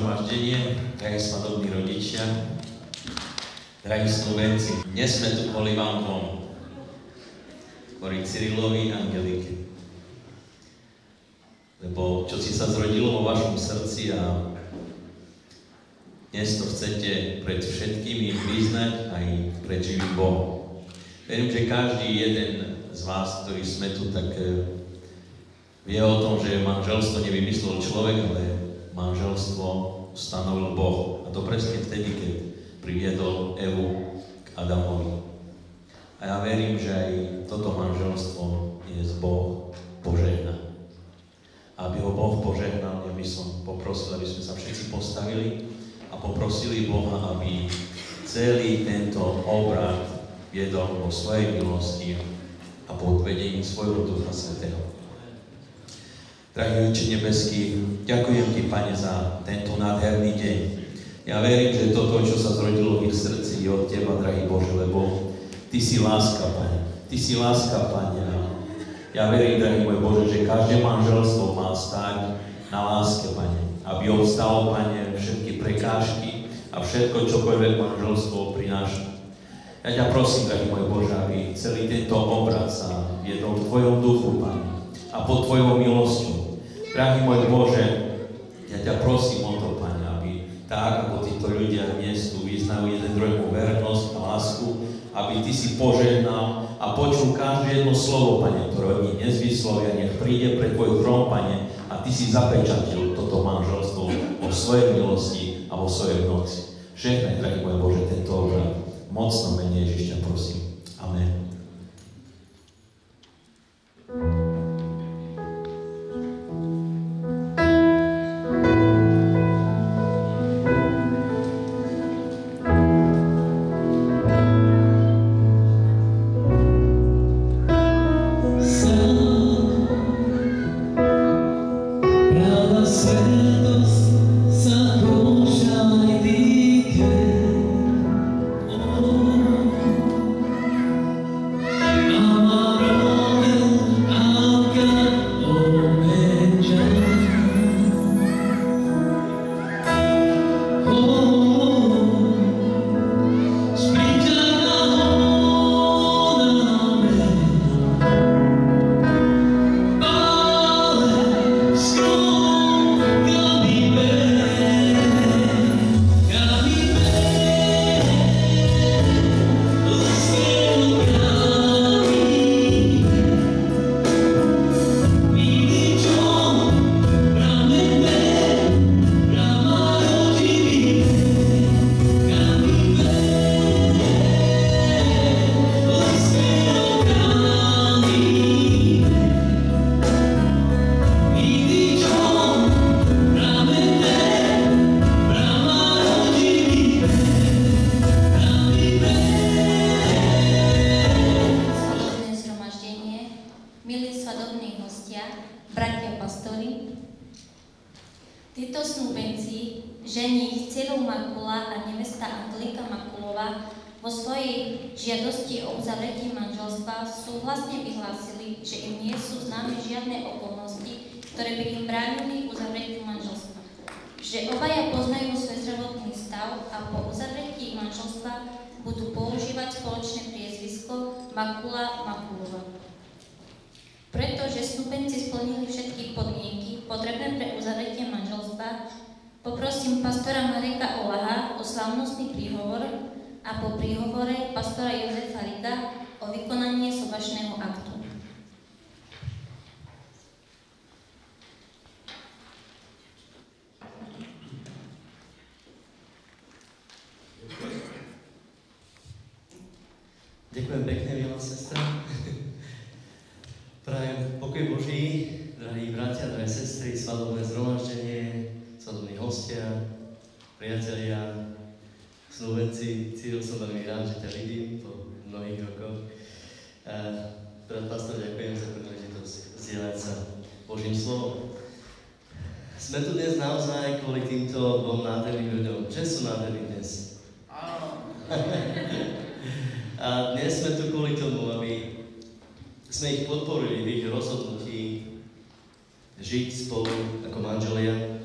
zhromaždenie, drahí svadobní rodičia, drahí snúbenci. Dnes sme tu kvôli vám dvom, kvôli Cyrilovi a Angelike. Lebo čo si sa zrodilo vo vašom srdci a dnes to chcete pred všetkými vyznať aj pred živým Bohom. Verím, že každý jeden z vás, ktorí sme tu, tak vie o tom, že manželstvo nevymyslel človek, ale manželstvo ustanovil Boh. A to presne vtedy, keď priviedol Evu k Adamovi. A ja verím, že aj toto manželstvo je Boh požehná. Aby ho Boh požehnal, ja by som poprosil, aby sme sa všetci postavili a poprosili Boha, aby celý tento obrad viedol vo svojej milosti a pod vedením svojho Ducha Svätého. Drahý Otče nebeský, ďakujem Ti, Pane, za tento nádherný deň. Ja verím, že toto, čo sa zrodilo v ich srdci, je od Teba, drahý Bože, lebo Ty si láska, Pane. Ty si láska, Pane. Ja verím, drahý môj Bože, že každé manželstvo má stáť na láske, Pane. Aby obstalo, Pane, všetky prekážky a všetko, čokoľvek manželstvo prináša. Ja ťa prosím, drahý môj Bože, aby celý tento obrad sa viedol v Tvojom duchu, Pane, a pod Tvojou milosťou. Drahý môj Bože, ja ťa prosím o to, Pane, aby tak, ako títo ľudia dnes tu vyznajú jeden druhému vernosť a lásku, aby Ty si požehnal a počul každé jedno slovo, Pane, ktoré oni dnes vyslovia, nech príde pre Tvoj trón, Pane, a Ty si zapečatil toto manželstvo vo svojej milosti a vo svojej noci. Žehnaj, drahý môj Bože, tento obrad. Mocno mene Ježiša, prosím. Amen. Pretože snúbenci splnili všetky podmienky potrebné pre uzavretie manželstva, poprosím pastora Mareka Olaha o slávnostný príhovor a po príhovore pastora Jozefa Rida o vykonanie sobašného aktu. Ďakujem pekne, milá sestra. Prajem pokoj Boží, drahí bratia, drahé sestry, svadobné zhromaždenie, svadobní hostia, priatelia, snúbenci. Cyril, som veľmi rád, že ťa vidím po mnohých rokoch. Brat pastor, ďakujem za príležitosť zdieľať sa Božím slovom. Sme tu dnes naozaj kvôli týmto dvom nádherným ľuďom. Že sú nádherní dnes? A dnes sme tu kvôli tomu, aby sme ich podporili v ich rozhodnutí žiť spolu ako manželia.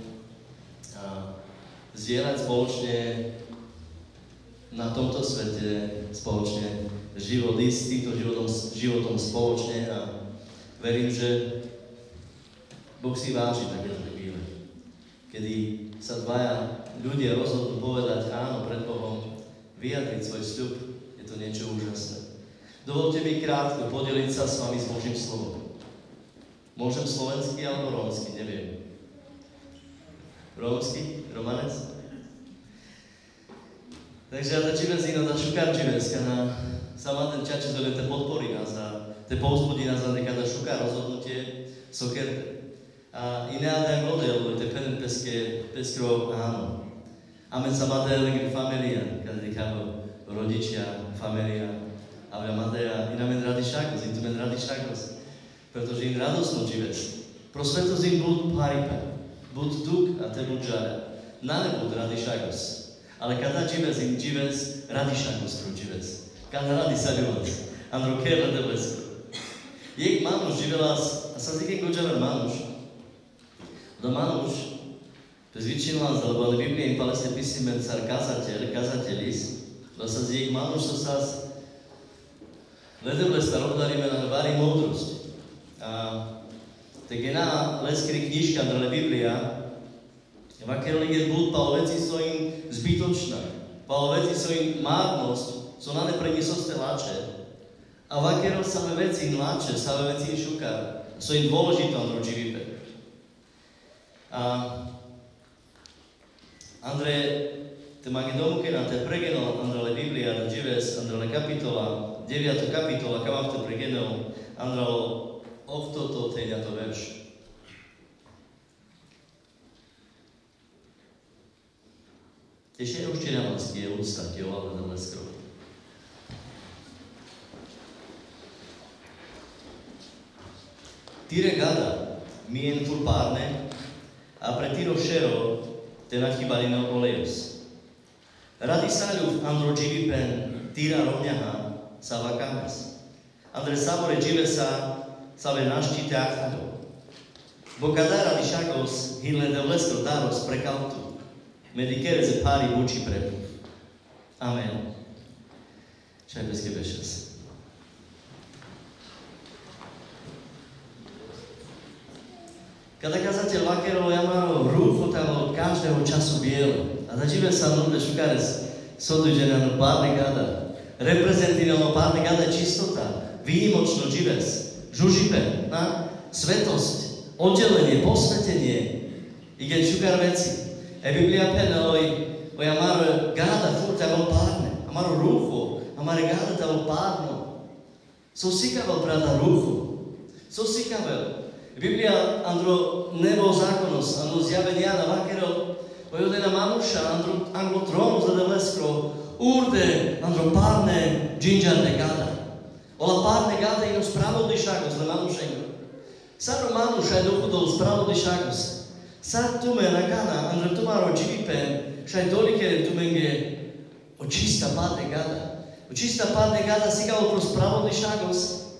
A zdieľať spoločne na tomto svete, spoločne život, ísť s týmto životom spoločne a verím, že Boh si váži takéto chvíle, kedy sa dvaja ľudia rozhodnú povedať áno pred Bohom, vyjadriť svoj sľub, je to niečo úžasné. Dovolte mi krátko podeliť sa s vami s Božím slovom. Môžem slovensky alebo rómsky, neviem. Rómsky? Romanec? Takže ja začínam si na šukarčivecka na sama ten čas, že te podporí nás a te povzbudí nás na nekada šukar rozhodnutie soker a iné aj model, te pen peskro áno. Amen sa Mateo legri familia, kada dikavo rodičia, familia, a ja Mateo inamen radi šakos, intumen radi šakos, pretože im radosno živec. Pro svetos im bud paripa, bud tuk a te bud žara. Nane bud radi šakos. Ale kada živec im živec radi šakos pro živec. Kada radi sa živec. Andro kera de blesko. Jek manuš živela, a sa ziken gođaver manuš. Da manuš, prezvičinila za, lebo ale Biblia im paleste pisimen car kazatelis, da sa jek manuš sa sas ledeble starobdarime na vari modrost. A te gena leskri knižka drle Biblia, vakero liget bud pa oveci svojim zbytočná, pa oveci svojim márnosť, so nane pre nisoste lače, a vakero same veci in lače, same veci in šukar, so im dôležito andro živipe. A Andre, te magedomke na te pregeno andrele Biblia da žives, andrele kapitola, 9. kapitola, kama te pregeno, andrelo ovto to teňa to verš. Ešte už čiramanský je ústať, jo, ale na leskro. Tire gada, mien fulpárne, a pre tiro šero, te nachybalino olejus. Radi saľu andro dživipen, tira rovňaha, sa vakames. Andre sabore džive sa ve našti teachado. Bo kada radi šakos, hinle de leskro daros prekautu. Medikere ze pari buči prepu. Amen. Šajbeske bešes. Kada kazateľ vakerov jamaro rúcho tam od každého času bielo. A zažive sa nude šukares sodužené párne gada. Reprezentívne párne gada čistota, výnimočno žives, žužipe, svetosť, oddelenie, posvetenie. Igen šukar veci. E Biblia pene oj amaro gada furt tamo párne. Amaro rúcho, amare gada tamo párno. So sikavel prada rúcho. So sikavel. Biblia andro nebo zákonnosť, andro zjavenia na vakero, ojodena mamuša, andro trónu za deleskro, urde, andro párne džinžarne gada. Ola párne gada ino spravodli šakos, le mamušengo. Saro mamuša je dochodol spravodli šakos. Sad tume na gana, andro tumaro dživipen, šaj dolikere tumenge očista párne gada. Očista párne gada sikavo pro spravodli šakos,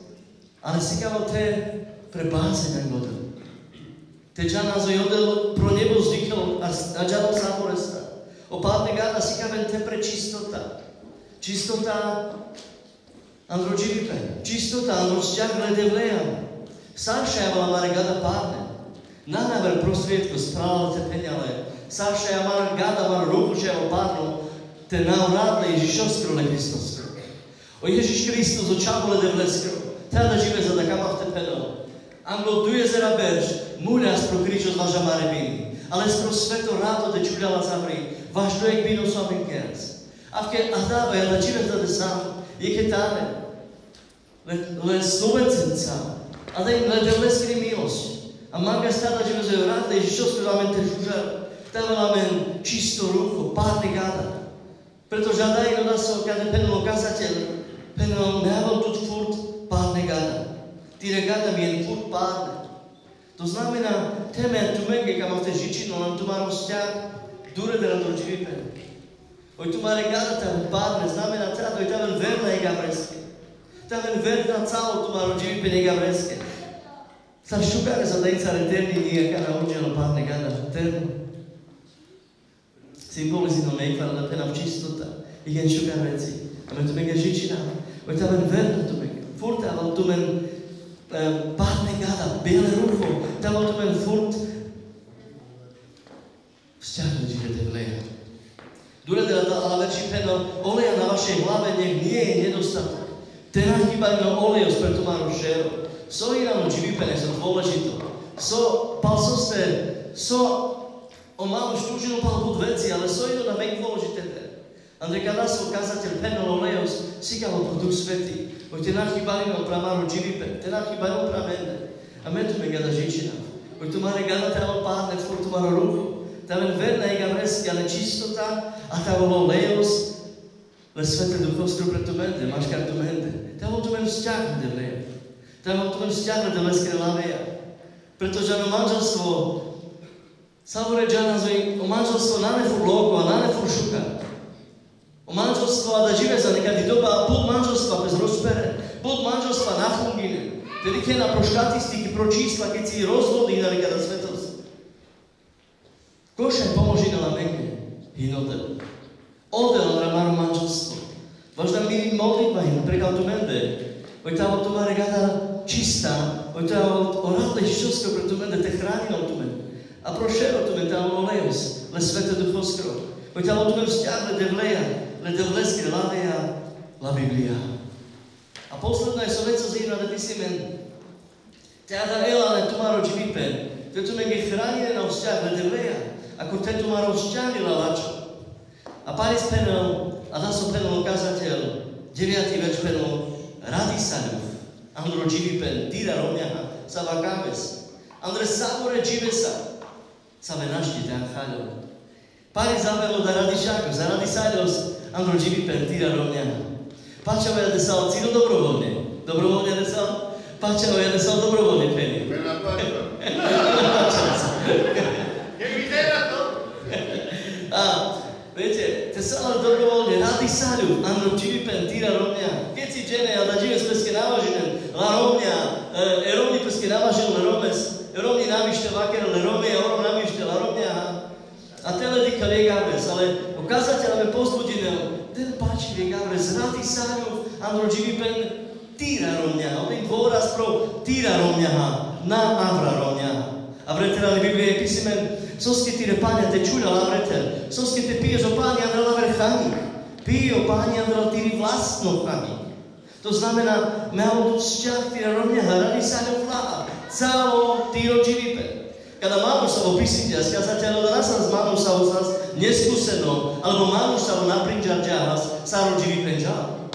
ale sikavo te pre bázeň model. Te džana zo jodel pro nebo zvykol a džano samoresta. O párne gada si kaven te pre čistota. Čistota andro dživipe. Čistota andro vzťah glede vlejam. Sarša javala mare gada párne. Nanaver prosvietko správale te peňale. Sarša javala gada mare rukuševo párno te naurádle Ježišovskro le Kristoskro. O Ježiš Kristus o čabole de vleskro. Tada žive za da kamav te peňale. Anglo duje zera berž, múľas pro kríčo z vaša marebiny, ale skoro sveto ráto te čuľala zamri, váš dojek bino su amin keras. Avke adaba ja da čive zade sam, je ketane, le slovencen sam, a da im lede leskri milosť. A manga stada čive zade ráta, Ježišovský amen te žužar, tavel amen čisto rucho, párne gada. Preto žadaj no da so, kada penelo kazateľ, penelo neavol tut furt párne gada. Tire gada mi jen furt párne. To znamená, teme tu menge, kam v tej žičinu, nám tu má rozťah, dure da nám to dživipe. Oj tu má gada tam párne, znamená teda, to je tam verná ega breske. Tam verná calo tu má dživipe ega breske. Sa šukare sa dejca reterni, jaká na odželo párne gada, terno. Symbolizino meikvarada pena v čistota. Igen šukar veci. A men tu menge žičina. Oj ta men verno tu menge. Furt aval tu men pátne gada, biele rúcho. Tam tu men furt vzťahne žijete vleja. Duredela ta ale verši peno, oleja na vašej hlave nech nie je nedostatok. Teraz chýba ino olejos pre tu má rošero. So irano dživipene som dôležito. So, pal so ste, on malo štúžinu pal bud veci, ale so ino na mek dôležité. Andrej kada so kazateľ penol olejos, sikalo po Duch Svetý. Oj te nachýbalino pramaro dživipen, te nachýbalino pramene. A men tu me gada žičina. Oj tu mare gada telo pádne, furt tu maro ruchu. Ta men verna ega vreski, ale čistota, a ta volo olejos, le Svete Duchovstvo pre tu mende, maškar tu mende. Ta volo tu men vzťah de vleja. Ta volo tu men vzťah de leskre laveja. Pretože ano manželstvo, savore džana zoi, o manželstvo nane fur loko, a nane fur šuka. O manželstvo, a da žive za nekadi doba, bud manželstva bez rozpere, bud manželstva na fungine. Tedy kena pro štatistiky, pro čísla, keď si rozvodí na nekada svetosť. Košaj pomoži na menge, hinote. Odel na maru manželstvo. Važda mi modlitba hin, prekal tu mende. Oj tamo tu mare gada čistá, oj tamo o radle šťosko pre tu mende, te chránilo tu mende. A pro šero tu mende, tamo olejos, le Svete Duchovstvo. Oj tamo tu mende vzťah, le devleja, le devleskre laveja, la Biblia. A posledná je so veco zivna, da ti si men, te ada elane tu maro dživipen, te tu menge chránile na vzťah, le devleja. Ako te tu maro vzťanila lačo. A Paris penel, a da som penel kazateľ, 9. verš penel, radi sa ľuv, andro dživipen, tira romňaha, sa vakaves, andre savore džive sa venašti te anchaľov. Paris zavelo da radi šakov, za radi saľos, andro dživipen, tira romňaha. Pačavo ja desal cílo dobrovoľne. Dobrovoľne desal? Pačavo ja desal dobrovoľne, peni. A viete, te sa ale dobrovoľne, radi saľu, andro dživipen, tira romňa. Keď si džene, a da džive speske navažinen, la romňa, rovni peske navažil, le romes, rovni navište vakera, le rome, a orom navište, la romňa. A tele dika liegavres, ale ukazateľa me pozbudinel, ten páči liegavres, radi saľu, andro dživipen, tira romňa. On je dôraz pro tira romňa, na avra romňa. A vreterali Biblie je písimen, soske ti re panja te čuľa lavreter, soske te piješ o páni andra laver chanik, pije o páni andra tiri vlastno chanik. To znamená, malo tu vzťah tira romňa, radi saľu vláha, calo tiro dživipen. Kada Mánušavo písite a skazateľo da nasam z Mánušavo zas neskúseno, alebo Mánušavo naprinčar džahas, sa rodživí penžal.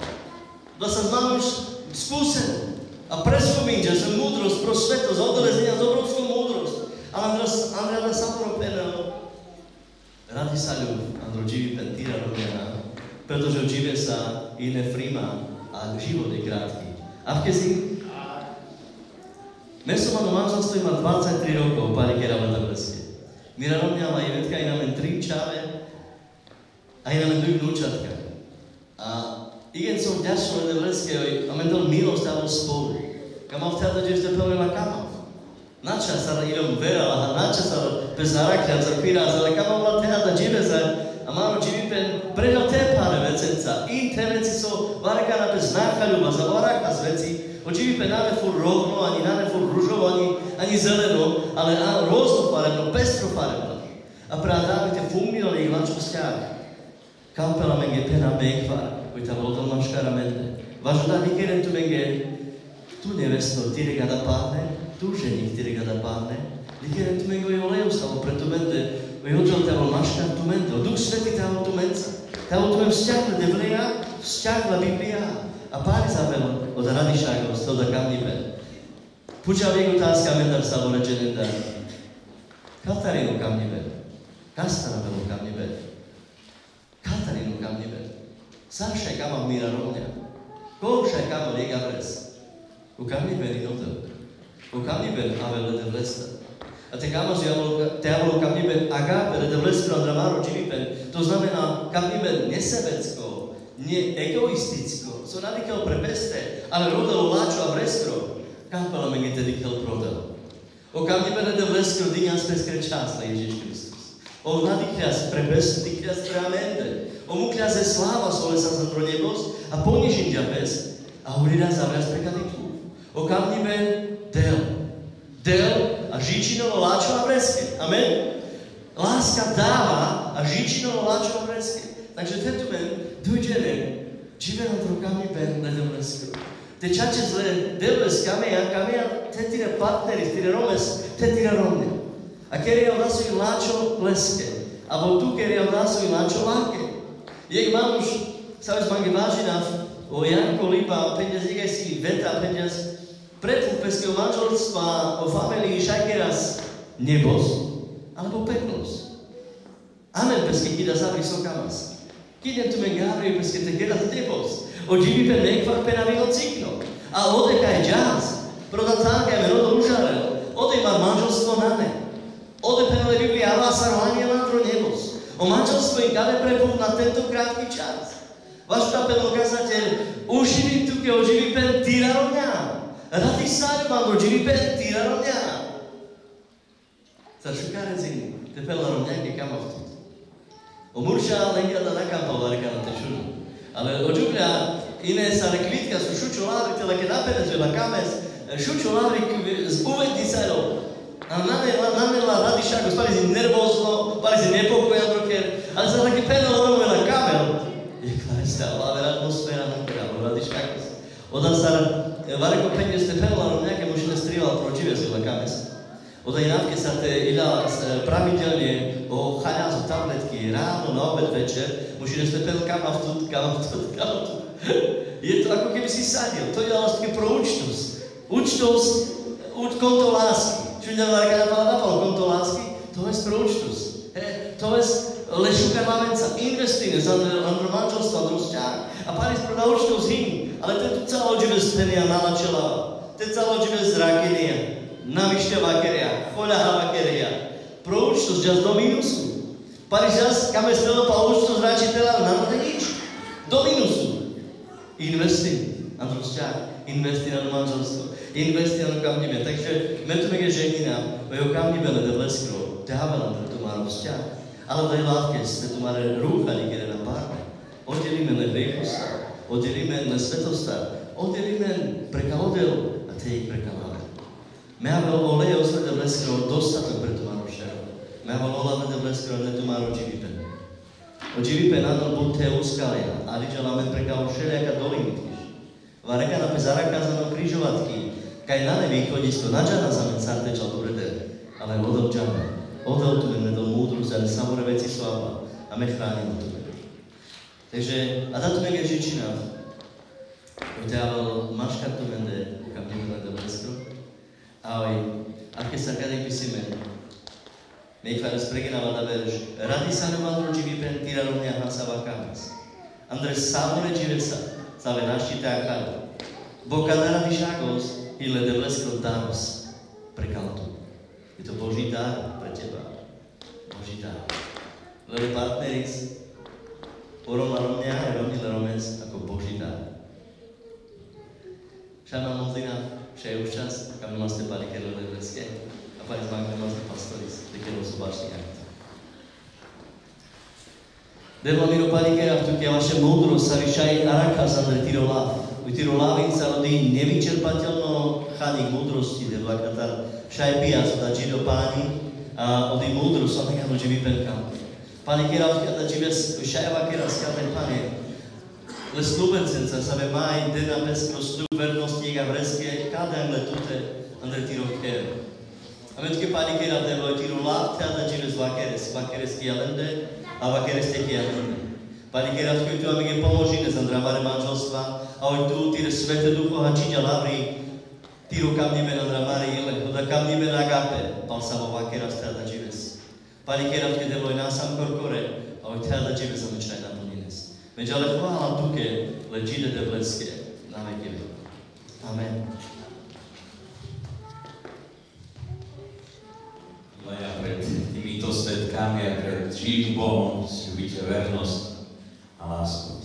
Da sa z Mánuš skúseno a prespomínča sa múdrosť pro svetosť, odolezenia z obrovskú múdrosť. Ale Andrea da Saporo penel, radi sa ľud, Andro živí pen týra romena, pretože žive sa i nefrima a život je krátky. A v kezi Mesomano manželstvo ima 23 rokov, pari kera vada bleske. Mira romňala i vetka i namen 3 čave a i namen 2 vnúčatka. A igen som vďačný vada bleske, a men dal milosť dával spolu. Kamav tada, že ste pelnila kamav. Nača sa idom verala, nača sa bez narakľa za piraz, ale kamav la tada džibezať, a málo dživipen predal te páre vecenca. In te veci so varakana bez náchaľu, a za varaka z veci, Očivipe nane fur rovno, ani nane fur ružovo, ani zeleno, ale rôznofarebno, pestrofarebno. A právě fungovali glančo vzťah. Kampela menge pena mekvar, koji ta vodal maškara mende. Važno da nikeren tu menge, tu nevesto tire gada padne, tu ženik tire gada padne, nikeren tu menge oj oleju stavo pre tu mende, oj odžal tavo maškar tu mende, Duch Svetý tavo tu menca. Tavo tu men vzťah le devleja, vzťah la Biblia. A pár Izabel od Radišákov z toho kamnibe. Puča viek otázka mendar sa vole dženenda. Katarínu kamnibe. Kastanabelu kamnibe. Katarínu kamnibe. Sášaj kama míra rovňa. Koušaj kama liega vres. U kamnibe ni notel. U kamnibe avel lede vlesta. A te kama javolo kamnibe agape lede vlestro andramaro dživipen. To znamená kamnibe nesebecko, nie egoisticko. So nadikel pre peste, ale rodalo láčo a vreskro. Kampela menge dedikel prodal. O kamnibe lede vleskro dyňas peskre čásla Ježiš Kristus. O nadikľas pre peste aspramente. Omul creează slava să o lăsați într-o nebos, a ponižim ťa bez a urira zavriac prekadiku. Okamnime del. Del a žičinovo láčo a vreske. Amen? Láska dáva a žičinovo láčo a vreske. Takže tento men dojde žive într-o kamnime de vreske. De ceea ce zle devles kamea te tire partneri, tire romes, te tire romne. A kere je odasuj láčo leske. Abo tu kere je odasuj láčo lake. Jak mám už, sa već mange vážina o Janko Lipa, peniaz si veta, peniaz predpúd peského manželstva, o familii šajkeraz nebos, alebo peklos. Amen, peske kida zavri sokamas. Kidem tu men gavri, peske te kedas nebos. O dživi pen nekvar penavino cikno. A odekaj džaz, prodatánka je menodo užarel. Odej mar manželstvo na ne. Ode penale Biblia avásar o anielantro nebos. O manželstvo im kade prepúd na tento krátky čas. Váš kapelno kazateľ, uživi tu, ke oživi pen týrarovňa. Radi sáľu mandro, živi pen týrarovňa. Sa šukare zinu, te pelarovňa, ke kamavtu. O murša lenga da nakampal, varika na te čudu. Ale od župľa iné sa rekvitka sú šučo lavrik, tela ke napenezuje na kames, šučo lavrik z uvedni sajlov. A nanela radi šaku, spali si nervózno, spali si nepokojan roker, ale sa taký penel oromuje na kamel. Je kvaresta, lavera atmosféra na kamel, radi šaku. Odan sa vareko peniaz te penel nejaké možné strýval pročive si na kames. Odan inávke sa te ila pravidelne o chaľazu tabletky ráno, na obed, večer, možné ste penel kamavtu. Je to ako keby si sadil. To je vlastne pro účtosť. Účtosť, konto lásky. Čo nedáva, keď napal konto lásky, to je pro účtosť. To je lešuka mavenca. Investine za manželstvo, za vzťah. A páni pro účtosť hyn. Ale ten tu celoživé stenia nalačela. Ten celoživé zrakenia. Namišťavá keria. Choľahavá keria. Pro účtosť, ďas do minusu. Páni ďas, kam je stelo pa účtosť račiteľa, nám to nič. Do minusu. Investi na vzťah, investi na manželstvo, investi na kamnime. Takže me tu mege ženina, o jeho kamnime de vleskro, dáva nám tu máro vzťah. Ale da je lávke, ste tu máre rúcha nikde na párne. Oddelíme na griechosta, oddelíme na svetosta, oddelíme preka odel a te ich preka máme. Me avol oleje osvede vleskro dostatok pre tu máro však. Me avol olave de vleskro ne tu máro dživipen. Ođivi penadol butte uskalja, ali dželamen prekao šeljaka dolinitiš. Vareka na pezara kazano križovatki, kaj na ne východisko, nađana zamen sartečal dobrede, ale odol džana. Odol tu men medol múdru, zane samore veci slava, a me chránimo tu. Takže, a da tu men je žičina, oj teaval maška tu mende, kam nemene do bleskro, a oj, aké sa kade pisime, Mejfár spreginava da verš. Radi sa nemandro dživi pen tirarovňa hasava kamas. Andres samore dživesa, save naštite a chadu. Boka da radi šagos, ile de bleskro daros prekaltu. Je to Boží dar pre teba. Boží dar. Lebo partneris, poroma rovňa a rovnile romec ako Boží dar. Šana mozina, vše je už čas, kam nemaste pali kero de bleske. A pani zbanka nemaste pastoris. Kero sú vážne akty. Devla miro panikera, v tukia vaše múdrosť sa vyšaj arakaz andre tirolav. U tirolavin sa rodí nevyčerpateľno chanik múdrosti, devla katar šaj pijac da džido páni a odí múdrosť sa nekano živí penkam. Panikera, da džives šajava kera skaten pane. Le slubencenca sa ve maj dena peskro stup vernosti a vreske kadem le tute andre tirokero. A metke panikera devoj tiro lávte a da džive z vakeres kialende a vakeres te kialende. Panikera v tu amige pomožine z andramare manželstva a oj tu tire svete ducho hačiňa lavri tiro kamnime na andramare ile, hoda kamnime na agape, pal samo vakeras te a da džives. Panikera v devoj nasam korkore a oj te a da džive za mečaj naplnines. Među ale hvala tuke le džide de bleske na veke. Amen. Ja pred týmito svetkami a pred živým Bohom sľubíte vernosť a lásku.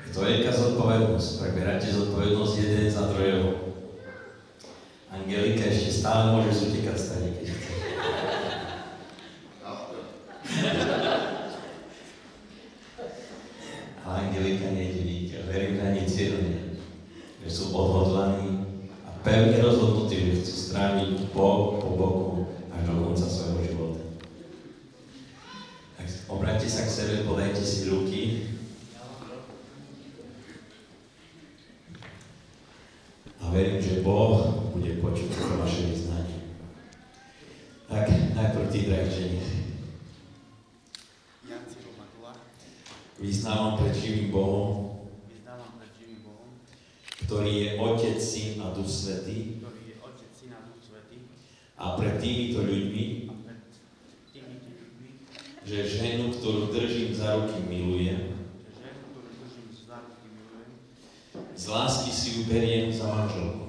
Je to veľká zodpovednosť, preberáte zodpovednosť jeden za druhého. Angelika ešte stále môže zutekať stane, keď chce. A Angelika nejde, a verím, že ani cieľne, že sú odhodlaní a pevne rozhodnutí, že chcú stráviť Boh po boku až do konca svojho života. Tak obráťte sa k sebe, podajte si ruky. A verím, že Boh bude počuť toto vaše vyznanie. Tak, najprv tí, drahí ženi. Vyznávam pred živým Bohom, ktorý je Otec, Syn a Duch Svätý. A pred týmito ľuďmi, že ženu, ktorú držím za ruky, milujem. Z lásky si ju beriem za manželku.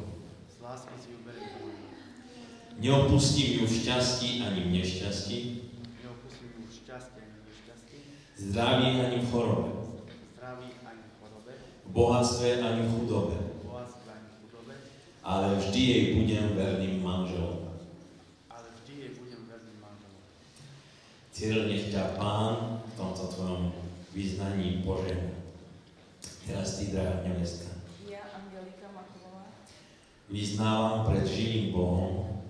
Neopustím ju v šťastí ani v nešťastí. Zdraví ani v chorobe. V bohatstve ani v chudobe. Ale vždy jej budem verným manželom. Cyril, nech ťa Pán v tomto tvojom vyznaní požehná. Teraz ty, drahá nevestka. Ja, Angelika Machlová, vyznávam pred živým Bohom,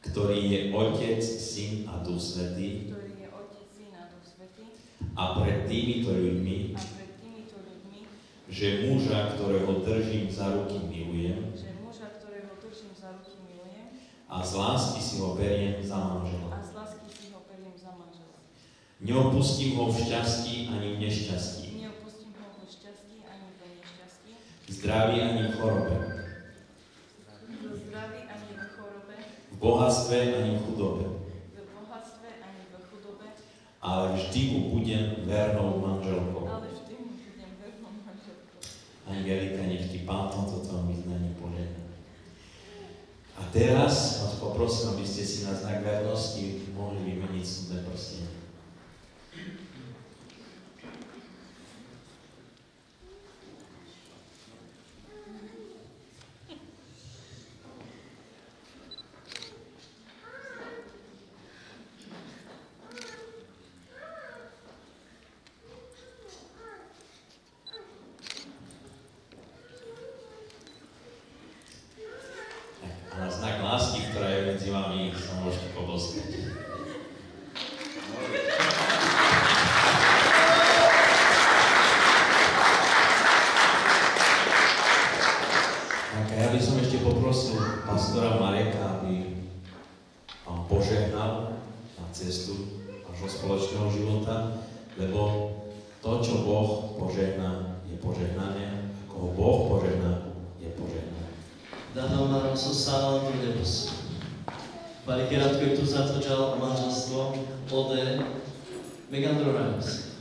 ktorý je Otec, Syn a Duch Svätý. A pred týmito ľuďmi, že muža, ktorého držím za ruky, milujem. A z lásky si ho beriem za manžela. Neopustím ho v šťastí ani v nešťastí. V zdraví ani v chorobe. V bohatstve ani v chudobe. Ale vždy mu budem vernou manželkou. Angelika, nech ti Pán tomto tvojom vyznaní požehná. A teraz vás poprosím, aby ste si na znak vernosti mohli vymeniť súdne prstenie. A na znak lásky, ktorá je medzi vami, sa môžete poboskať. Tak ja by som ešte poprosil pastora Mareka, aby vám požehnal na cestu vášho spoločného života, lebo to, čo Boh požehná, je požehnané, ako ho Boh požehná, je požehnané. Dano ma sosala do nebos. Parikrát, koji tu zatvrđal manželstvo, ode Megandro Rams.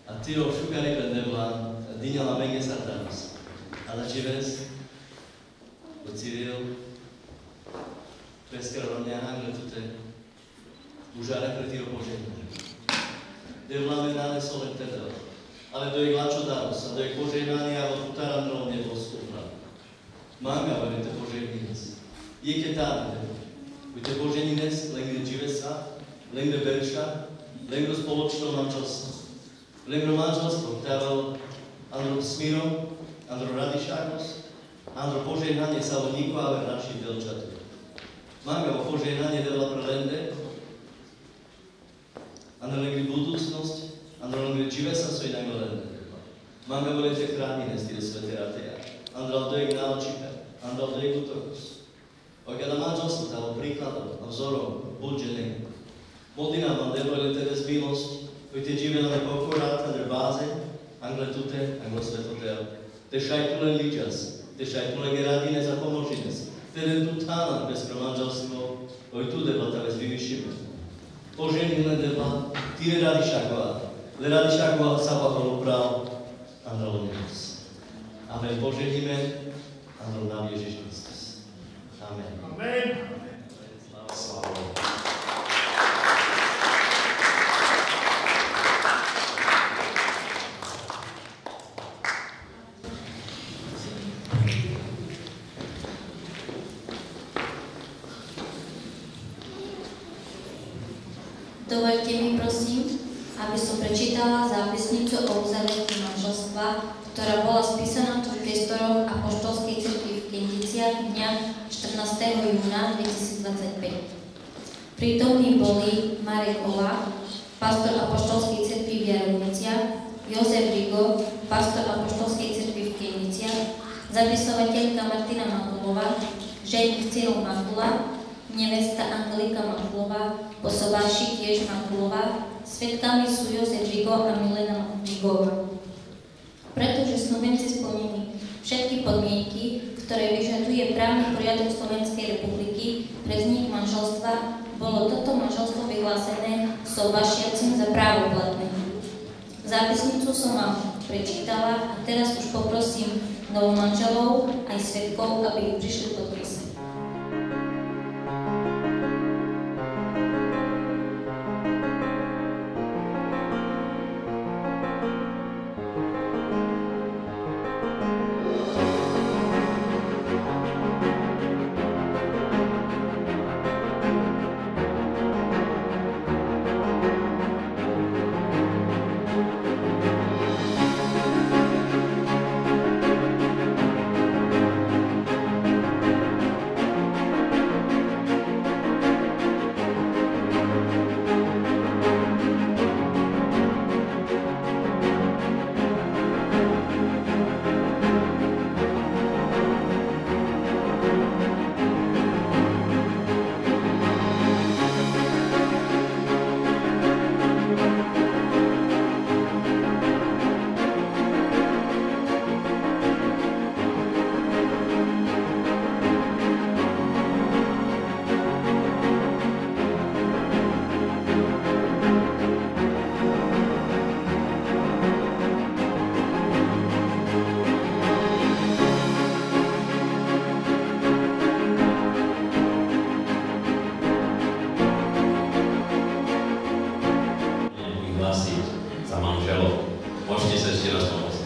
A ti ho šukari pred nebla, dinjala Mege Satanos. A da čives, do Cyril, preskraromne Angle tute, užare pred tiro požehnanje. Devla me nane solem tedel, ale do ich lačo danos, a do ich požehnanje, a od tutaran rom nebo skupra. Manga budete požehnines. Je ketáne. Budete požehnines, len kde žive sa, len kde berča, len kde spoločného manželstva. Len kde manželstvo, ktoré Andro Smiro, Andro Radišákos, Andro požehnanie sa od Niko a ver našich delčatov. Manga o požehnanie dela prelende, Andro len kde budúcnosť, Andro len kde žive sa svoj najmilende. Manga budete chránines, tyle svete rateja. Andral dojeg náočíka, andral dojeg útorkos. Okiaľ manželstvo dalo príkladom a vzorom, buď ženy. Modlina vám debojle teda zbylosť, kojte živela ne pokorát, andr báze, angle tute, anglo svetotel. Te šajtule ličas, te šajtule geradine za pomožines. Tedy tu tánan bez pro manželstvo, koj tu debata bez vyvyšíme. Požení len deba, ty le radi šakova sapachol uprav, andral nebos. Amen. Požehníme a nám Ježiš Kristus. Amen. Amen. Sláva. Dovoľte mi, prosím, aby som som prečítala zápisnicu o uzavretí manželstva, ktorá bola spísaná v priestoroch Apoštolskej cirkvi v Kenticiach dňa 14. júna 2025. Prítomní boli Marek Olah, pastor Apoštolskej cirkvi v Jarovniciach, Jozef Rigo, pastor Apoštolskej cirkvi v Kenticiach, zapisovateľka Martina Makulová, ženich Cyril Makula, nevesta Angelika Makulová, po sobáši tiež Makulová, svedkami sú Jozef Rigo a Milena Rigová. Pretože snúbenci splnili všetky podmienky, ktoré vyžaduje právny poriadok Slovenskej republiky pre vznik manželstva, bolo toto manželstvo vyhlásené sobášiacim za právoplatné. Zápisnicu som vám prečítala a teraz už poprosím novomanželov aj svedkov, aby prišli podpísať. Za manželov. Môžete sa ešte raz pomôcť.